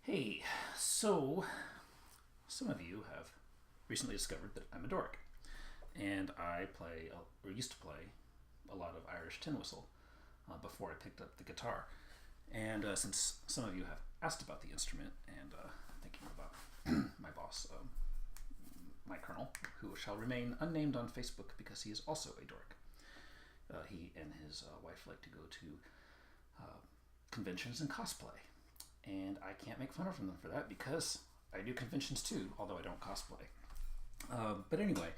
Hey, so some of you have recently discovered that I'm a dork, and I play, or used to play, a lot of Irish tin whistle before I picked up the guitar. And since some of you have asked about the instrument, and thinking about my boss, my colonel, who shall remain unnamed on Facebook because he is also a dork. He and his wife like to go to conventions and cosplay, and I can't make fun of them for that because I do conventions too, although I don't cosplay. But anyway,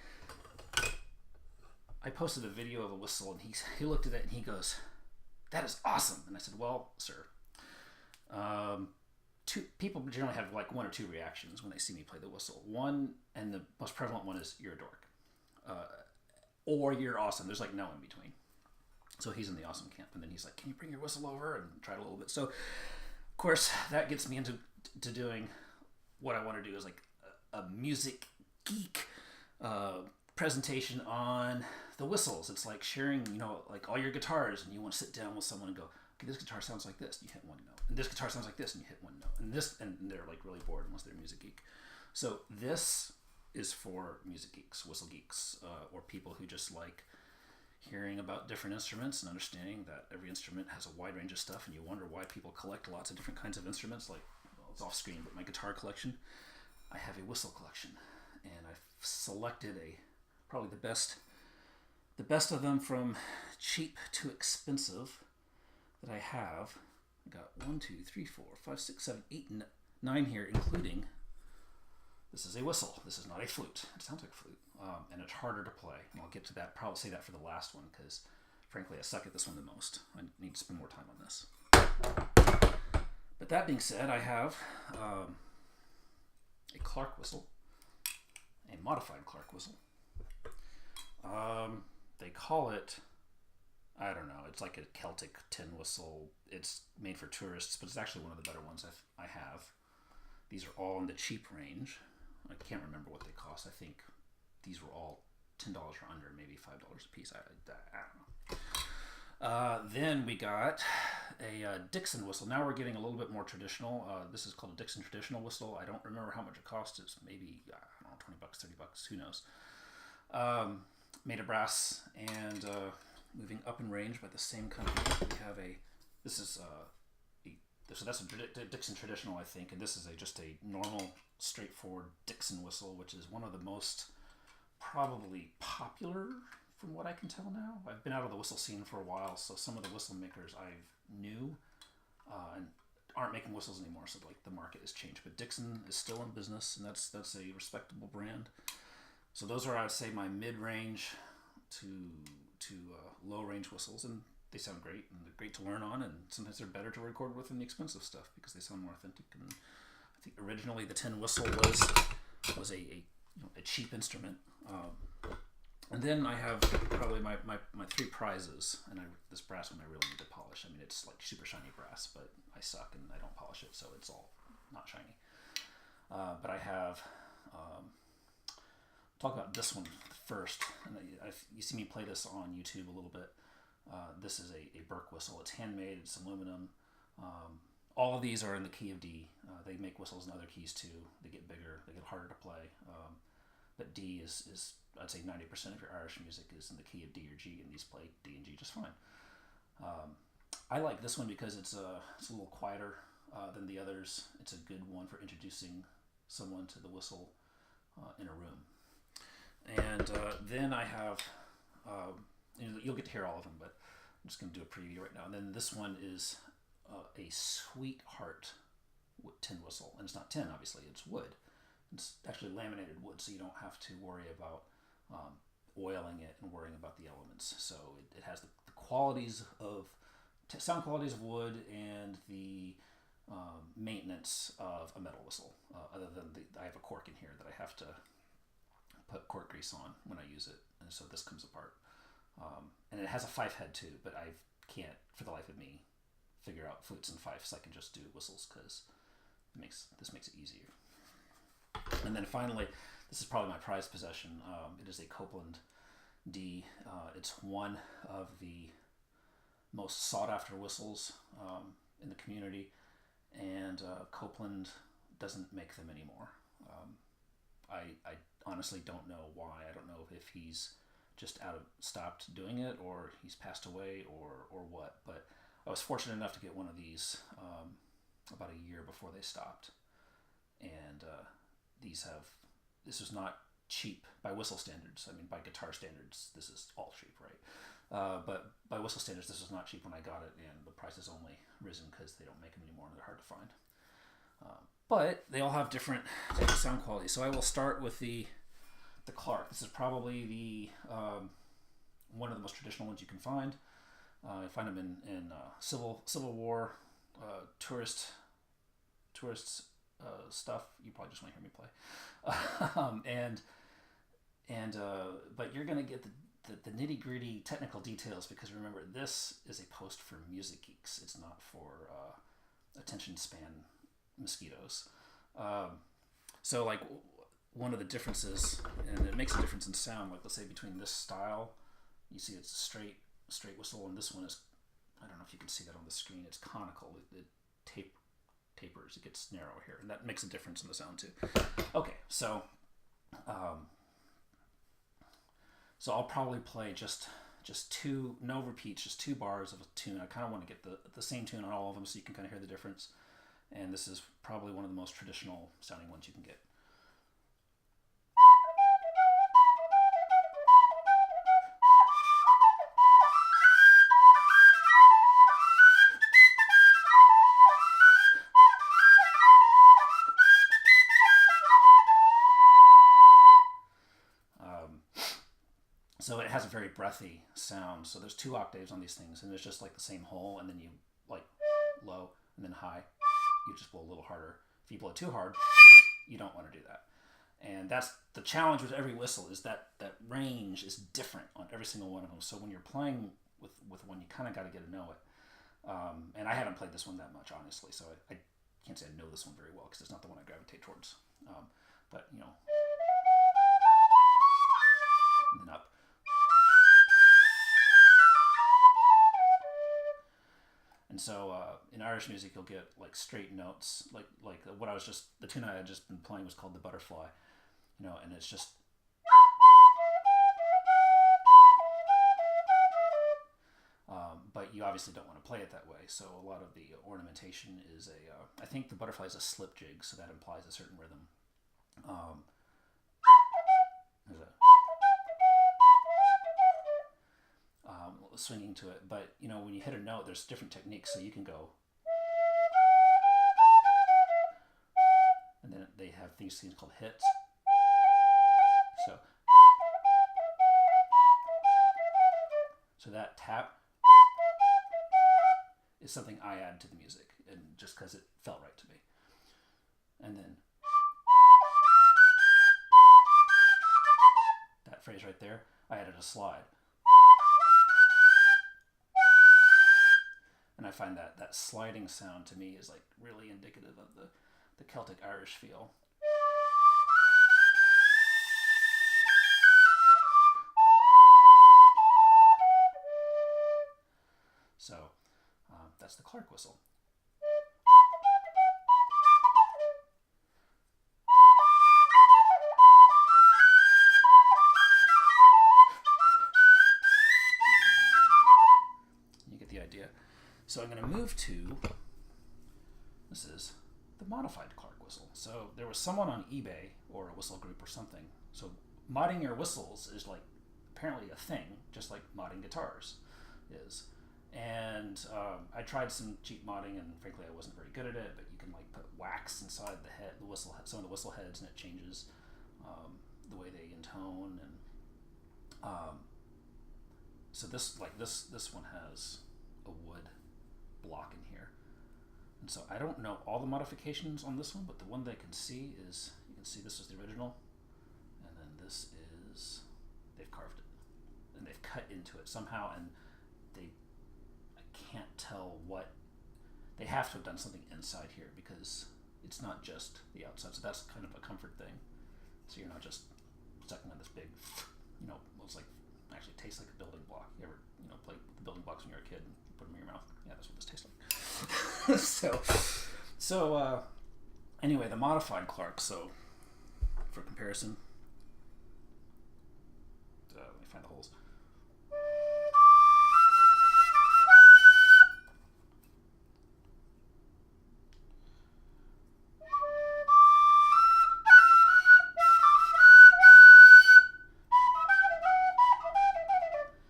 I posted a video of a whistle, and he looked at it and he goes, "That is awesome!" And I said, "Well, sir, two people generally have like one or two reactions when they see me play the whistle. One, and the most prevalent one, is you're a dork, or you're awesome. There's like no in between." So he's in the awesome camp, and then he's like, "Can you bring your whistle over and try it a little bit?" So, of course, that gets me into doing what I want to do is like a music geek presentation on the whistles. It's like sharing, like all your guitars, and you want to sit down with someone and go, "Okay, this guitar sounds like this," and you hit one note, and this guitar sounds like this, and you hit one note, and this, and they're like really bored unless they're a music geek. So this is for music geeks, whistle geeks, or people who just like hearing about different instruments and understanding that every instrument has a wide range of stuff, and you wonder why people collect lots of different kinds of instruments. Like, well, it's off screen, but my guitar collection, I have a whistle collection, and I've selected probably the best of them from cheap to expensive that I have. I got 1, 2, 3, 4, 5, 6, 7, 8, 9 here, including this is a whistle. This is not a flute. It sounds like a flute, and it's harder to play. And I'll get to that. Probably say that for the last one because, frankly, I suck at this one the most. I need to spend more time on this. But that being said, I have a Clark whistle, a modified Clark whistle. They call it, I don't know, it's like a Celtic tin whistle. It's made for tourists, but it's actually one of the better ones I have. These are all in the cheap range. I can't remember what they cost. I think these were all $10 or under, maybe $5 a piece. I don't know. Then we got a Dixon whistle. Now we're getting a little bit more traditional. This is called a Dixon traditional whistle. I don't remember how much it cost. It's maybe, I don't know, $20, $30, who knows. Made of brass, and moving up in range by the same company. We have so that's a Dixon traditional, I think, and this is just a normal, straightforward Dixon whistle, which is one of the most probably popular from what I can tell now. I've been out of the whistle scene for a while, so some of the whistle makers I knew and aren't making whistles anymore, so like the market has changed. But Dixon is still in business, and that's a respectable brand. So those are, I'd say, my mid-range to low-range whistles, and they sound great, and they're great to learn on, and sometimes they're better to record with than the expensive stuff because they sound more authentic. And I think originally the tin whistle was a cheap instrument. And then I have probably my three prizes, and this brass one I really need to polish. I mean, it's like super shiny brass, but I suck and I don't polish it, so it's all not shiny. But I have, talk about this one first. And you see me play this on YouTube a little bit. This is a Burke whistle. It's handmade. It's aluminum. All of these are in the key of D. They make whistles in other keys too. They get bigger. They get harder to play. But D is I'd say 90% of your Irish music is in the key of D or G, and these play D and G just fine. I like this one because it's a little quieter than the others. It's a good one for introducing someone to the whistle in a room. And then I have, you'll get to hear all of them, but I'm just going to do a preview right now. And then this one is a Sweetheart tin whistle. And it's not tin, obviously, it's wood. It's actually laminated wood, so you don't have to worry about oiling it and worrying about the elements. So it has the qualities of, sound qualities of wood and the maintenance of a metal whistle. Other than I have a cork in here that I have to put cork grease on when I use it, and so this comes apart. And it has a fife head too, but I can't, for the life of me, figure out flutes and fifes. I can just do whistles because this makes it easier. And then finally, this is probably my prized possession. It is a Copeland D. It's one of the most sought after whistles in the community, and Copeland doesn't make them anymore. I honestly don't know why. I don't know if he's just stopped doing it, or he's passed away, or what. But I was fortunate enough to get one of these about a year before they stopped, and this was not cheap by whistle standards. I mean, by guitar standards, this is all cheap, right? But by whistle standards, this was not cheap when I got it, and the price has only risen because they don't make them anymore and they're hard to find. But they all have different sound quality. So I will start with the Clark. This is probably the one of the most traditional ones you can find. You find them in Civil War, tourists stuff. You probably just want to hear me play, but you're gonna get the nitty gritty technical details, because remember, this is a post for music geeks. It's not for attention span mosquitoes. So like one of the differences, and it makes a difference in sound, like let's say between this style, you see it's a straight whistle, and this one is, I don't know if you can see that on the screen, it's conical. It tapers, it gets narrow here, and that makes a difference in the sound too. Okay, so I'll probably play just two, no repeats, just 2 bars of a tune. I kind of want to get the same tune on all of them so you can kind of hear the difference. And this is probably one of the most traditional sounding ones you can get. So it has a very breathy sound. So there's 2 octaves on these things, and it's just like the same hole, and then you like low and then high. You just blow a little harder. If you blow too hard, you don't want to do that. And that's the challenge with every whistle, is that range is different on every single one of them. So when you're playing with one, you kind of got to get to know it. And I haven't played this one that much, honestly, so I can't say I know this one very well because it's not the one I gravitate towards. But, you know, and then up. And so in Irish music, you'll get like straight notes, like the tune I had just been playing was called The Butterfly, you know, and it's just, but you obviously don't want to play it that way. So a lot of the ornamentation is I think the butterfly is a slip jig, so that implies a certain rhythm. There's a swinging to it, but you know, when you hit a note, there's different techniques, so you can go, and then they have these things called hits. So that tap is something I add to the music, and just because it felt right to me. And then that phrase right there, I added a slide. And I find that sliding sound to me is like really indicative of the Celtic Irish feel. So that's the Clark whistle. You get the idea. So I'm going to move to, this is the modified Clark whistle. So there was someone on eBay or a whistle group or something. So modding your whistles is like apparently a thing, just like modding guitars is. And I tried some cheap modding, and frankly I wasn't very good at it, but you can like put wax inside some of the whistle heads, and it changes the way they intone. And so this one has a wood block in here, and so I don't know all the modifications on this one, but the one that I can see is, you can see this is the original, and then this is, they've carved it and they've cut into it somehow, and I can't tell what, they have to have done something inside here because it's not just the outside, so that's kind of a comfort thing, so you're not just sucking on this big, you know, it's like, actually tastes like a building block. You ever, you know, play with the building blocks when you're a kid and put them in your mouth? Yeah, that's what this tastes like. So anyway, the modified Clark. So for comparison, let me find the holes.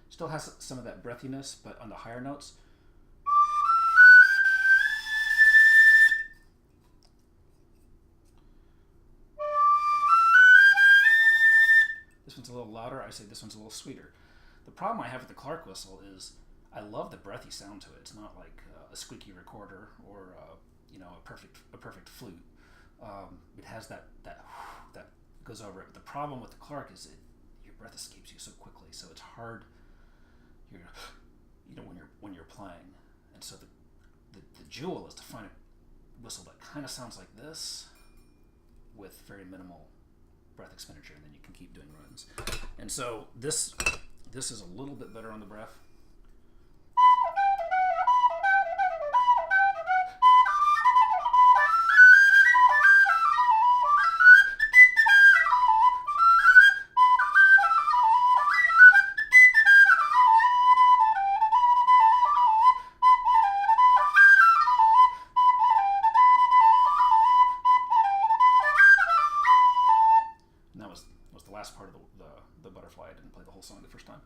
Still has some of that breathiness, but on the higher notes. This one's a little louder. I say this one's a little sweeter. The problem I have with the Clark whistle is I love the breathy sound to it. It's not like a squeaky recorder or a perfect flute. It has that goes over it. But the problem with the Clark is your breath escapes you so quickly, so it's hard. When you're playing, and so the jewel is to find a whistle that kind of sounds like this with very minimal breath expenditure, and then you can keep doing runs. And so this is a little bit better on the breath. Part of the butterfly. I didn't play the whole song the first time.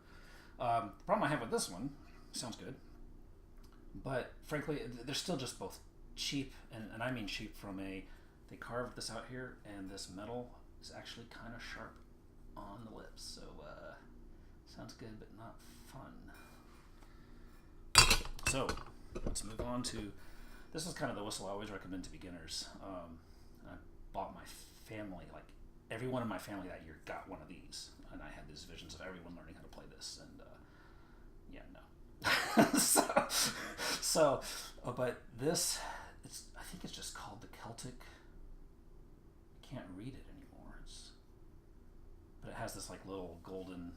The problem I have with this one, sounds good, but frankly, they're still just both cheap, and I mean cheap from they carved this out here, and this metal is actually kind of sharp on the lips, so sounds good, but not fun. So let's move on to, this is kind of the whistle I always recommend to beginners. I bought my family, like everyone in my family that year got one of these, and I had these visions of everyone learning how to play this, and no. But this, I think it's just called the Celtic. I can't read it anymore. But it has this like little golden,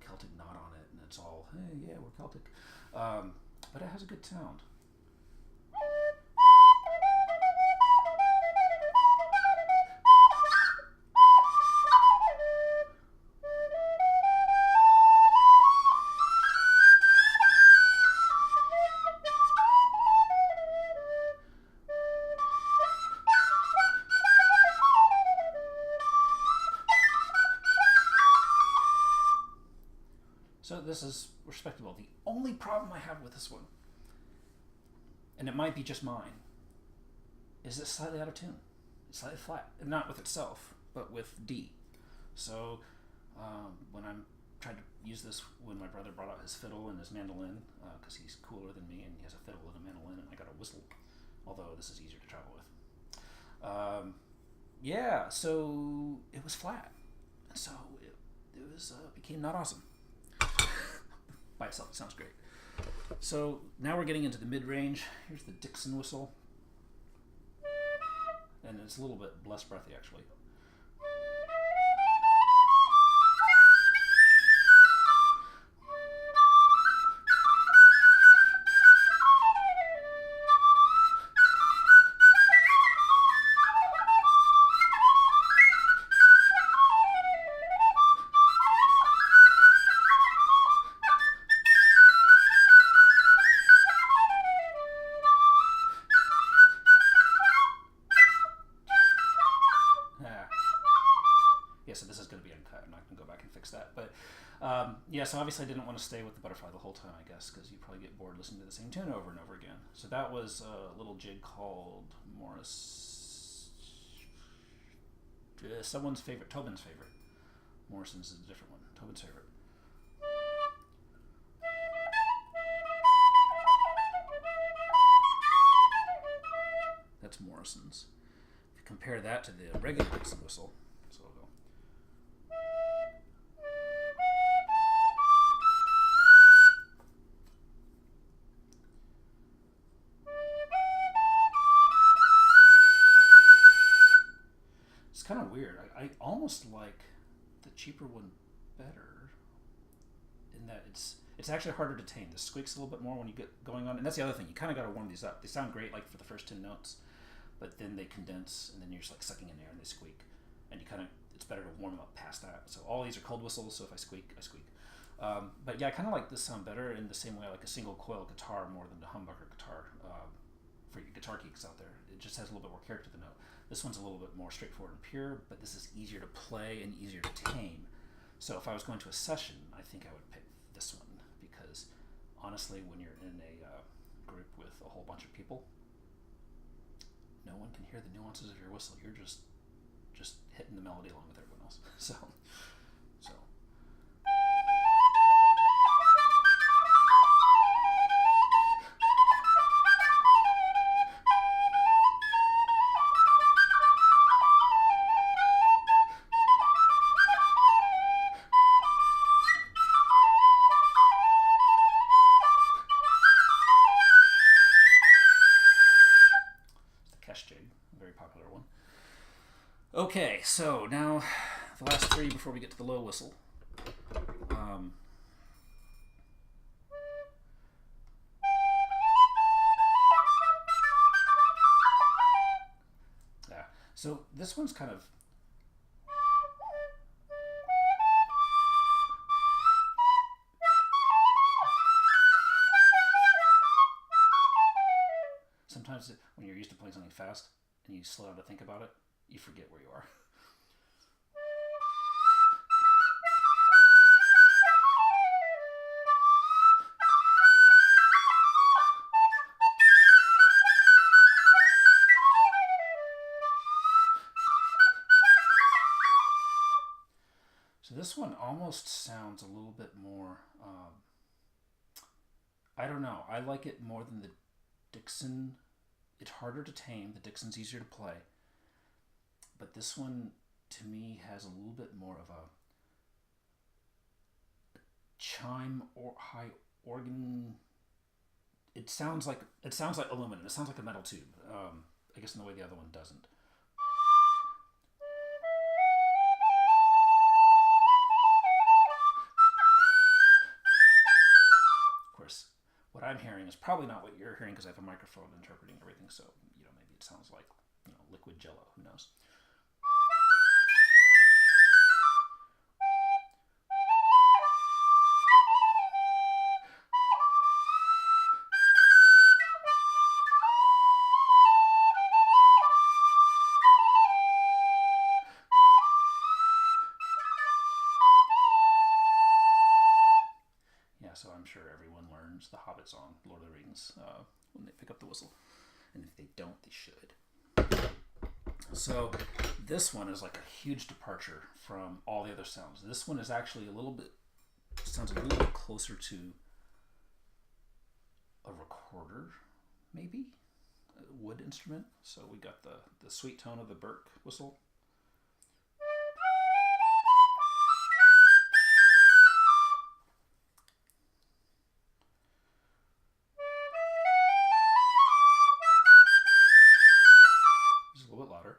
Celtic knot on it, and it's all, hey, yeah, we're Celtic. But it has a good sound. So this is respectable. The only problem I have with this one, and it might be just mine, is it's slightly out of tune. It's slightly flat. Not with itself, but with D. So when I'm trying to use this, when my brother brought out his fiddle and his mandolin, because he's cooler than me and he has a fiddle and a mandolin, and I got a whistle, although this is easier to travel with. So it was flat. And so it became not awesome. By itself, it sounds great. So now we're getting into the mid-range. Here's the Dixon whistle. And it's a little bit less breathy, actually. So this is going to be uncut. I'm not going to go back and fix that. But so obviously I didn't want to stay with the butterfly the whole time, I guess, because you probably get bored listening to the same tune over and over again. So that was a little jig called someone's favorite, Tobin's favorite. Morrison's is a different one. Tobin's favorite. That's Morrison's. If you compare that to the regular Dixon whistle, so we'll go. It's kind of weird. I almost like the cheaper one better, in that it's actually harder to tame. This squeaks a little bit more when you get going on, and that's the other thing. You kind of got to warm these up. They sound great like for the first 10 notes, but then they condense, and then you're just like sucking in air, and they squeak. And you kind of, it's better to warm them up past that. So all these are cold whistles. So if I squeak, I squeak. But yeah, I kind of like this sound better in the same way I like a single coil guitar more than the humbucker guitar. For your guitar geeks out there, it just has a little bit more character to the note. This one's a little bit more straightforward and pure, but this is easier to play and easier to tame. So if I was going to a session, I think I would pick this one because honestly, when you're in a group with a whole bunch of people, no one can hear the nuances of your whistle. You're just hitting the melody along with everyone else. So. Very popular one. Okay, so now the last three before we get to the low whistle. Yeah, so this one's kind of sometimes when you're used to playing something fast and you slow down to think about it, you forget where you are. So this one almost sounds a little bit more, I don't know, I like it more than the Dixon. It's harder to tame. The Dixon's easier to play. But this one, to me, has a little bit more of a chime or high organ. It sounds like aluminum. It sounds like a metal tube. I guess in the way the other one doesn't. Of course, what I'm hearing is probably not what you're hearing because I have a microphone interpreting everything. So maybe it sounds like liquid Jello. Who knows? So I'm sure everyone learns the Hobbit song, Lord of the Rings, when they pick up the whistle. And if they don't, they should. So this one is like a huge departure from all the other sounds. This one is actually sounds a little bit closer to a recorder, maybe? A wood instrument. So we got the sweet tone of the Burke whistle. A little bit louder.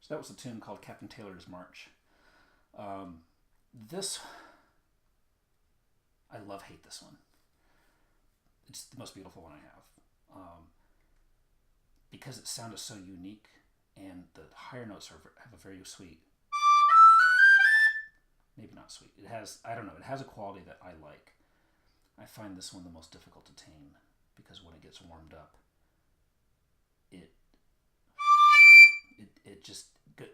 So that was a tune called Captain Taylor's March. This, I hate this one. It's the most beautiful one I have. Because it sounded so unique, and the higher notes have a very sweet, maybe not sweet. It has a quality that I like. I find this one the most difficult to tame because when it gets warmed up,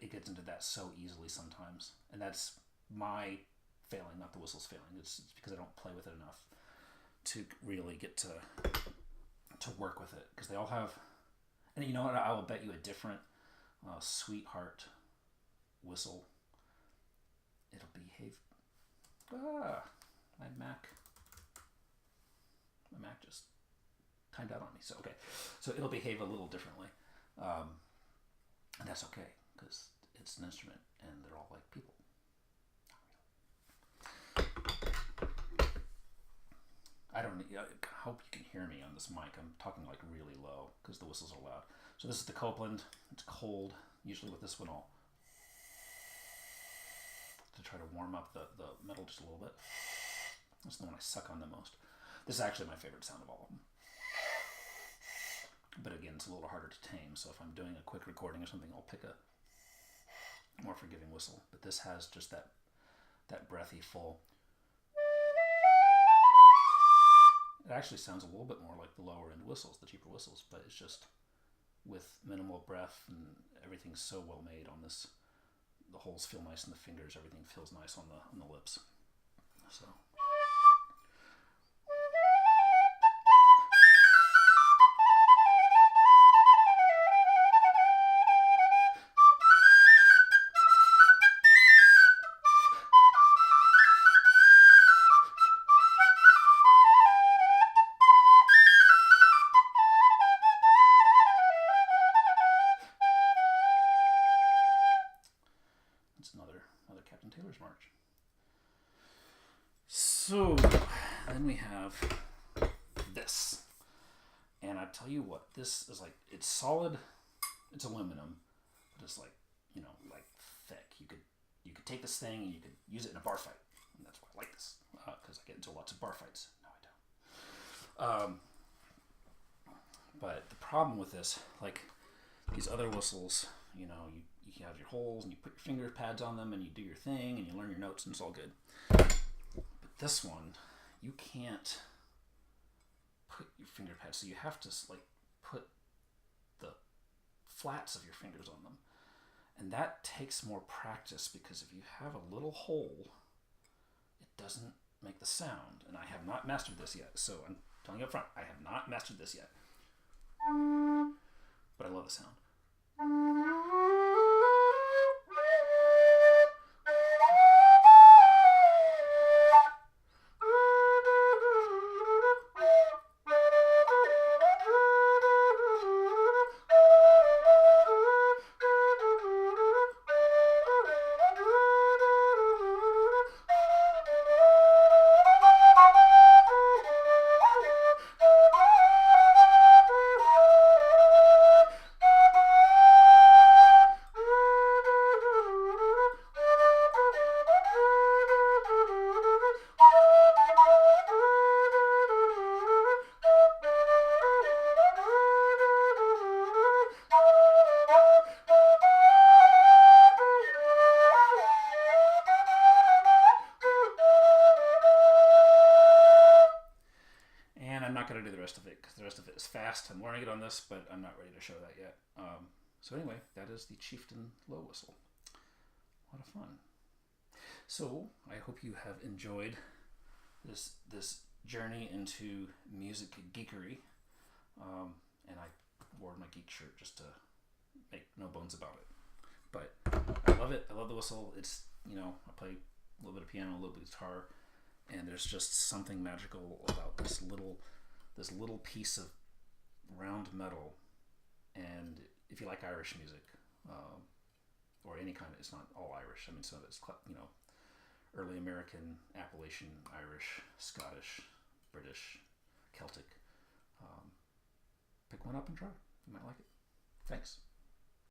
it gets into that so easily sometimes, and that's my failing, not the whistle's failing. It's because I don't play with it enough to really get to work with it, because they all have, And you know what? I will bet you a different sweetheart whistle. It'll behave. My Mac just timed out on me. So okay, so it'll behave a little differently, and that's okay because it's an instrument and they're all like people. I hope you can hear me on this mic. I'm talking like really low because the whistles are loud. So this is the Copeland. It's cold. Usually with this one, I'll to try to warm up the metal just a little bit. That's the one I suck on the most. This is actually my favorite sound of all of them. But again, it's a little harder to tame. So if I'm doing a quick recording or something, I'll pick a more forgiving whistle. But this has just that breathy full. It actually sounds a little bit more like the lower end whistles, the cheaper whistles, but it's just with minimal breath and everything's so well made on this. The holes feel nice in the fingers. Everything feels nice on the lips. So. Another Captain Taylor's March. So then we have this, and I tell you what, this is like, it's solid, it's aluminum, but it's like, like thick. You could take this thing and you could use it in a bar fight, and that's why I like this, because I get into lots of bar fights. No, I don't. But the problem with this, like these other whistles, you have your holes and you put your finger pads on them and you do your thing and you learn your notes and it's all good. But this one, you can't put your finger pads, so you have to like put the flats of your fingers on them. And that takes more practice because if you have a little hole, it doesn't make the sound. And I have not mastered this yet, so I'm telling you up front, I have not mastered this yet. But I love the sound. Going to do the rest of it because the rest of it is fast. I'm learning it on this, but I'm not ready to show that yet. So anyway, that is the Chieftain low whistle. A lot of fun. So I hope you have enjoyed this journey into music geekery, and I wore my geek shirt just to make no bones about it. But I love it. I love the whistle. It's I play a little bit of piano, a little bit of guitar, and there's just something magical about this little piece of round metal. And if you like Irish music, or any kind of, it's not all Irish. I mean, some of it's early American, Appalachian, Irish, Scottish, British, Celtic. Pick one up and try. You might like it. Thanks.